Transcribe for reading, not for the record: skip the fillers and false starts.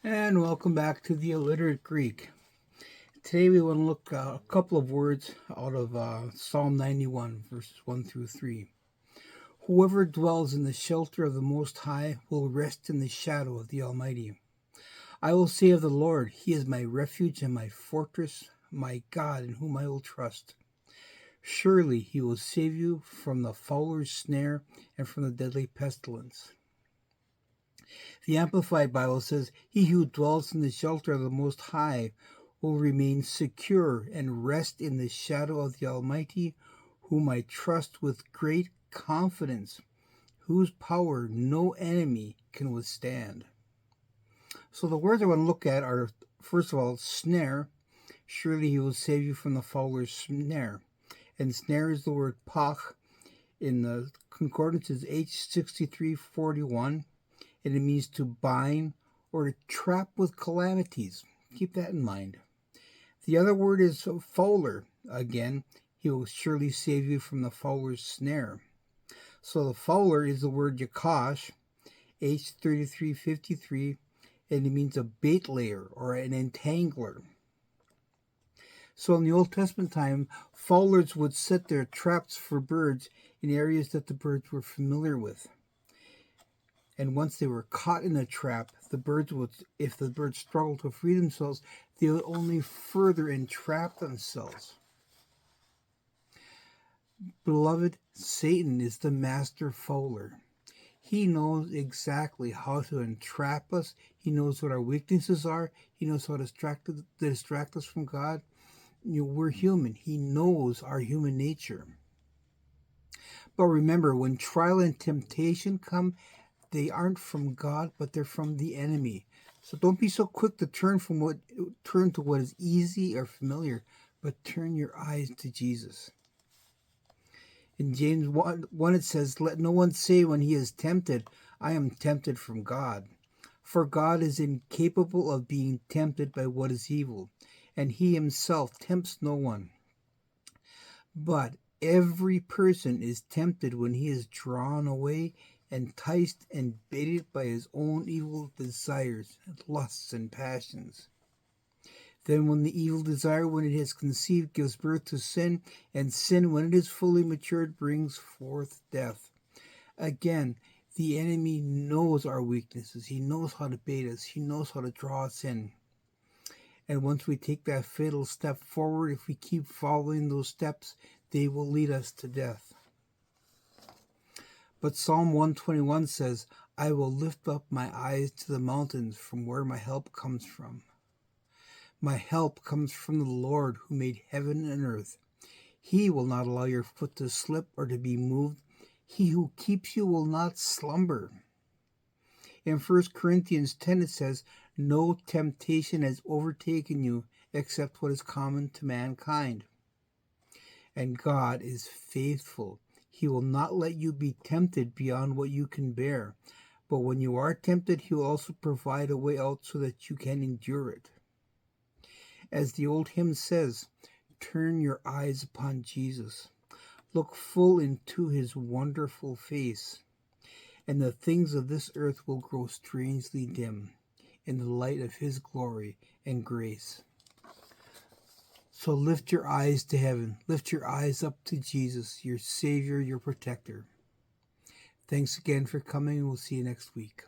And welcome back to the Illiterate Greek. Today we want to look a couple of words out of Psalm 91, verses 1 through 3. Whoever dwells in the shelter of the Most High will rest in the shadow of the Almighty. I will say of the Lord, He is my refuge and my fortress, my God in whom I will trust. Surely He will save you from the fowler's snare and from the deadly pestilence. The Amplified Bible says, He who dwells in the shelter of the Most High will remain secure and rest in the shadow of the Almighty, whom I trust with great confidence, whose power no enemy can withstand. So the words I want to look at are, first of all, snare. Surely He will save you from the fowler's snare. And snare is the word pach. In the concordance is H6341. And it means to bind or to trap with calamities. Keep that in mind. The other word is fowler. Again, He will surely save you from the fowler's snare. So the fowler is the word yakash, H3353, and it means a bait layer or an entangler. So in the Old Testament time, fowlers would set their traps for birds in areas that the birds were familiar with. And once they were caught in a trap, if the birds struggled to free themselves, they would only further entrap themselves. Beloved, Satan is the master fowler. He knows exactly how to entrap us. He knows what our weaknesses are. He knows how to distract us from God. We're human. He knows our human nature. But remember, when trial and temptation come, they aren't from God, but they're from the enemy. So don't be so quick to turn to what is easy or familiar, but turn your eyes to Jesus. In James 1 it says, Let no one say when he is tempted, I am tempted from God. For God is incapable of being tempted by what is evil, and He Himself tempts no one. But every person is tempted when he is drawn away, enticed and baited by his own evil desires, lusts, and passions. Then when the evil desire, when it has conceived, gives birth to sin, and sin, when it is fully matured, brings forth death. Again, the enemy knows our weaknesses. He knows how to bait us. He knows how to draw us in. And once we take that fatal step forward, if we keep following those steps, they will lead us to death. But Psalm 121 says, I will lift up my eyes to the mountains from where my help comes from. My help comes from the Lord who made heaven and earth. He will not allow your foot to slip or to be moved. He who keeps you will not slumber. In 1 Corinthians 10 it says, No temptation has overtaken you except what is common to mankind. And God is faithful. He will not let you be tempted beyond what you can bear. But when you are tempted, He will also provide a way out so that you can endure it. As the old hymn says, turn your eyes upon Jesus. Look full into His wonderful face, and the things of this earth will grow strangely dim in the light of His glory and grace. So lift your eyes to heaven. Lift your eyes up to Jesus, your Savior, your protector. Thanks again for coming, and we'll see you next week.